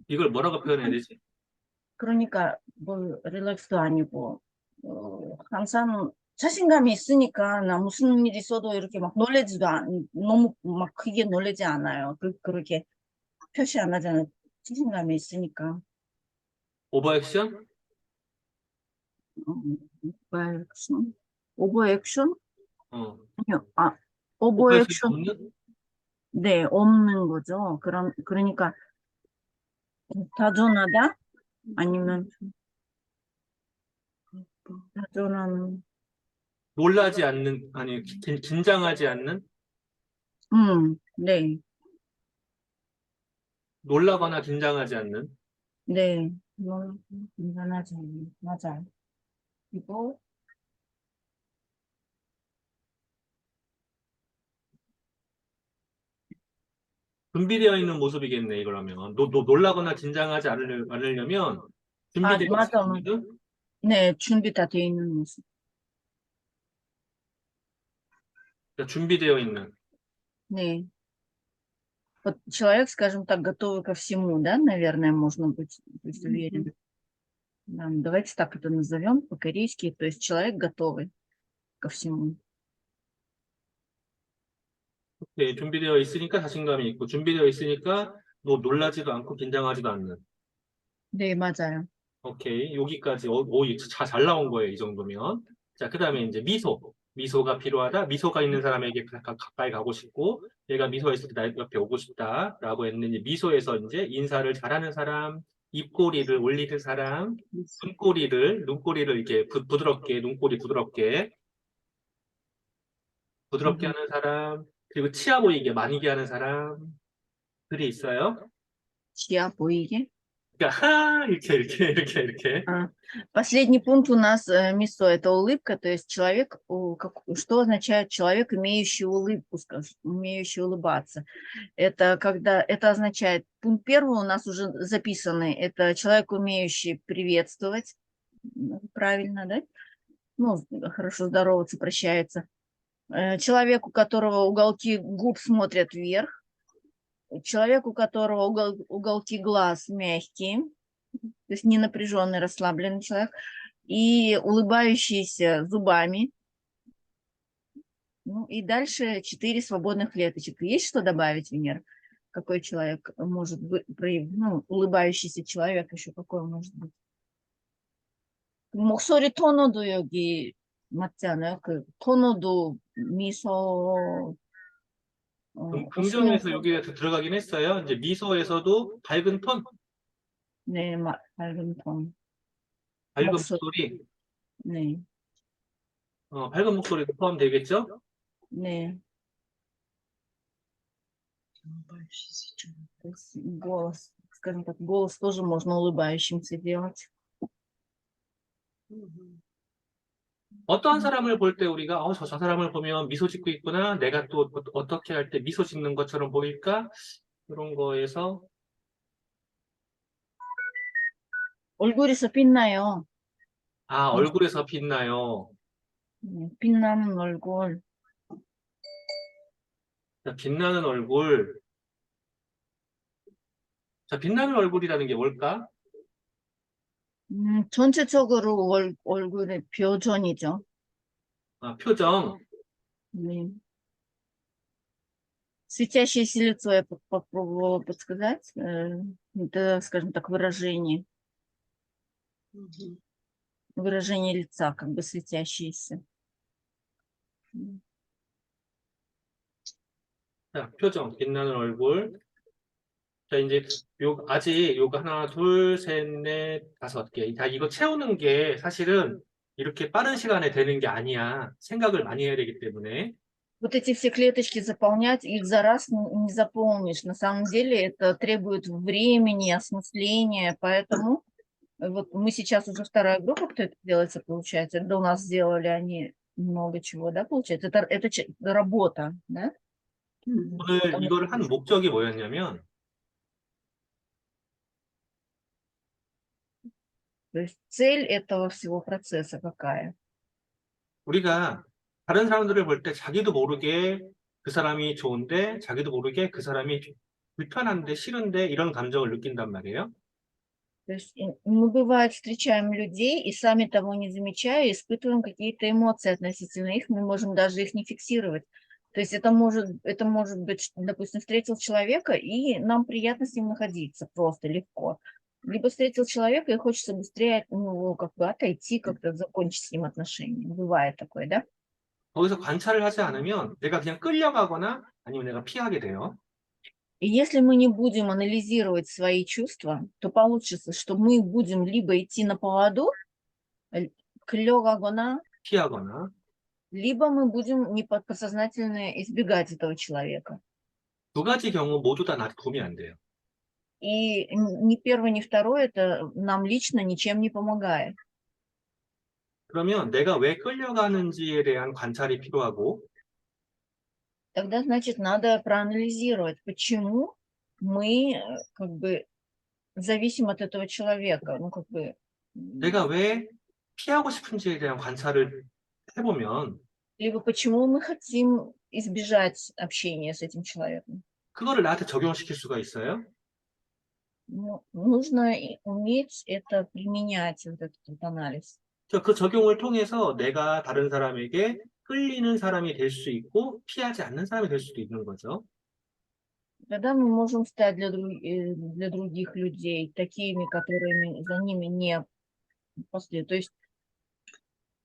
이걸 뭐라고 표현해야 되지? 그러니까 뭐 릴렉스도 아니고 항상 자신감이 있으니까 나 무슨 일이 있어도 이렇게 막 놀래지도 너무 막 크게 놀래지 않아요. 그렇게 표시 안 하잖아요. 자신감이 있으니까. 오버액션? 오버액션? 오버액션? 아니요. 오버액션 오버액션. 없는? 네, 없는 거죠. 그러니까 다존하다? 아니면 다존하는 놀라지 않는, 아니, 긴장하지 않는? 네. 놀라거나 긴장하지 않는? 네. 긴장하지 않는. 맞아요. 그리고 준비되어 있는 모습이겠네, 이거라면. 놀라거나 긴장하지 않으려면 준비되어 맞아. 있는 모습? 네, 준비 다 되어 있는 모습. 준비되어 있는. 네. Вот человек, скажем так, готовый ко всему, да, наверное, можно быть уверен. Да, давайте так это назовем по-корейски, то есть человек готовый ко всему. 네, 준비되어 있으니까 자신감이 있고, 준비되어 있으니까 놀라지도 않고 긴장하지도 않는. 네, 맞아요. 오케이, 여기까지. 잘 나온 거예요, 이 정도면. 자, 그 다음에 이제 미소. 미소가 필요하다. 미소가 있는 사람에게 가까이 가고 싶고, 얘가 미소가 있을 때 나 옆에 오고 싶다라고 했는데, 미소에서 이제 인사를 잘하는 사람, 입꼬리를 올리는 사람, 눈꼬리를 이렇게 부드럽게, 눈꼬리 부드럽게 하는 사람, 그리고 치아 보이게 많이게 하는 사람들이 있어요. 치아 보이게? 그러니까 이렇게. Последний пункт у нас мисо, это улыбка, то есть человек, что означает человек, имеющий улыбку, умеющий улыбаться. Это означает, пункт первый у нас уже записанный, это человек, умеющий приветствовать, правильно, да? Ну, хорошо здороваться, прощается. Человек, у которого уголки губ смотрят вверх, человек, у которого уголки глаз мягкие, то есть не напряженный, расслабленный человек, и улыбающийся зубами. Ну и дальше 4 свободных клеточек. Есть что добавить, Венера? Какой человек может быть, ну, улыбающийся человек еще какой может быть? 목소리 톤도 여기 맞지 않아요? 그 톤도 미소 긍정에서 웃으면서 여기에 들어가긴 했어요. 이제 미소에서도 밝은 톤, 네, 밝은 톤 밝은 목소리 목소리, 네, 밝은 목소리도 포함되겠죠? 네. Улыбающийся человек. То есть голос, скажем так, голос тоже можно улыбающимся делать. Мгм. 어떠한 사람을 볼 때 우리가 저 사람을 보면 미소 짓고 있구나. 내가 또 어떻게 할 때 미소 짓는 것처럼 보일까? 이런 거에서 얼굴에서 빛나요. 얼굴에서 빛나요. 빛나는 얼굴. 자, 빛나는 얼굴. 자, 빛나는 얼굴이라는 게 뭘까? 전체적으로 얼굴의 표정이죠. 표정. 네. Светящееся лицо я попробовала подсказать. Это, скажем так, выражение. Мгм. Выражение лица, как бы светящееся. 자, 표정, 빛나는 얼굴. 자, 이제 아직 요거 하나, 둘, 셋, 넷, 5개. 자, 이거 채우는 게 사실은 이렇게 빠른 시간에 되는 게 아니야. 생각을 많이 해야 되기 때문에. Вот эти все клеточки заполнять, их за раз не заполнишь. На самом деле это требует времени, осмысления, поэтому вот мы сейчас уже вторая группа, кто это делается, получается. До нас сделали они много чего, да, получается. Это работа, да? Мгм. 오늘 이걸 한 목적이 뭐였냐면, То есть цель этого всего процесса какая? 우리가 다른 사람들을 볼 때 자기도 모르게 그 사람이 좋은데, 자기도 모르게 그 사람이 불편한데, 싫은데, 이런 감정을 느낀단 말이에요. То есть мы, бывает, встречаем людей и сами того не замечая, испытываем какие-то эмоции относительно их, мы можем даже их не фиксировать. То есть это может быть, допустим, встретил человека, и нам приятно с ним находиться просто легко. Либо встретил человека, и хочется быстрее от него как бы отойти, как-то закончить с ним отношения. Бывает такое, да? 거기서 관찰을 하지 않으면 내가 그냥 끌려가거나 아니면 내가 피하게 돼요. И если мы не будем анализировать свои чувства, то получится, что мы будем либо идти на поводу, клёгагона, 피하거나. либо мы будем подсознательно избегать этого человека. 두 가지 경우 모두 다 나한테 도움이 안 돼요. И ни первое, ни второе это нам лично ничем не помогает. 그러면 내가 왜 끌려가는지에 대한 관찰이 필요하고, Тогда, значит, надо проанализировать, почему мы как бы зависим от этого человека. Ну, как бы... 내가 왜 피하고 싶은지에 대한 관찰을 해보면, Либо почему мы хотим избежать общения с этим человеком. 그거를 나한테 적용시킬 수가 있어요. Ну, нужно уметь это применять, вот этот вот анализ. 그 적용을 통해서 내가 다른 사람에게 끌리는 사람이 될 수 있고, 피하지 않는 사람이 될 수도 있는 거죠. Тогда мы можем стать для других людей такими, которыми за ними не последуют. То есть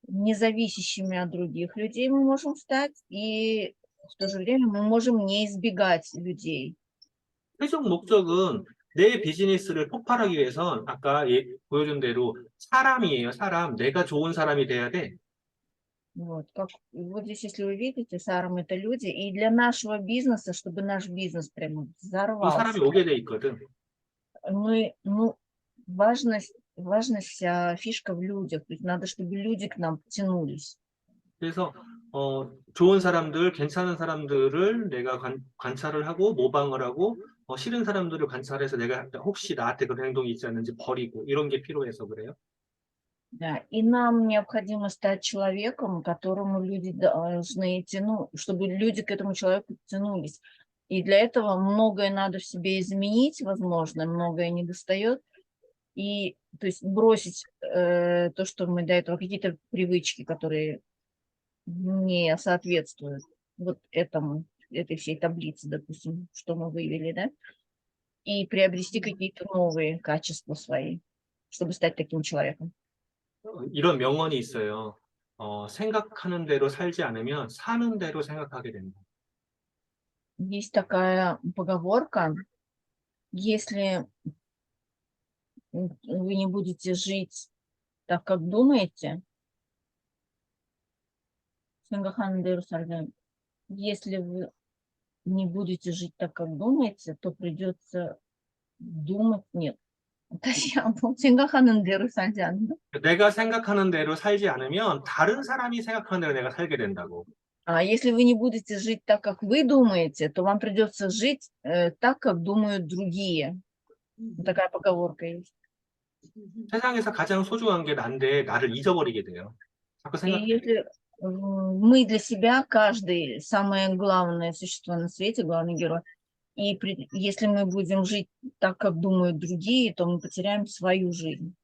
независящими от других людей мы можем стать, и в то же время мы можем не избегать людей. 최종 목적은 내 비즈니스를 폭발하기 위해선 아까 보여준 대로 사람이에요, 사람. 내가 좋은 사람이 돼야 돼. Вот здесь, если вы видите, Сарам это люди, и для нашего бизнеса, чтобы наш бизнес прямо 그 взорвался, 사람이 오게 돼 있거든. важность, фишка в людях. То есть надо, чтобы люди к нам тянулись. 그래서 좋은 사람들, 괜찮은 사람들을 내가 관찰을 하고 모방을 하고 싫은 사람들을 관찰해서 내가 혹시 나한테 그런 행동이 있지 않는지 버리고 이런 게 필요해서 그래요. Да, и нам необходимо стать человеком, которому люди должны тянуть, чтобы люди к этому человеку тянулись. И для этого многое надо в себе изменить, возможно, многое недостает. И, то есть, бросить то, что мы до этого, какие-то привычки, которые не соответствуют вот этому, этой всей таблице, допустим, что мы вывели, да, и приобрести какие-то новые качества свои, чтобы стать таким человеком. 이런 명언이 있어요. 생각하는 대로 살지 않으면 사는 대로 생각하게 된다. Есть такая поговорка, если вы не будете жить так, как думаете, если вы не будете жить так, как думаете, то придется думать, нет. 다시 한번 생각하는 대로 살지 않는다. 내가 생각하는 대로 살지 않으면 다른 사람이 생각하는 대로 내가 살게 된다고. А если вы не будете жить так, как вы думаете, то вам придется жить так, как думают другие. Вот такая поговорка есть. 세상에서 가장 소중한 게 난데 나를 잊어버리게 돼요. 자꾸 И 생각해. если мы для себя, каждый, самое главное существо на свете, главный герой, и если мы будем жить так, как думают другие, то мы потеряем свою жизнь.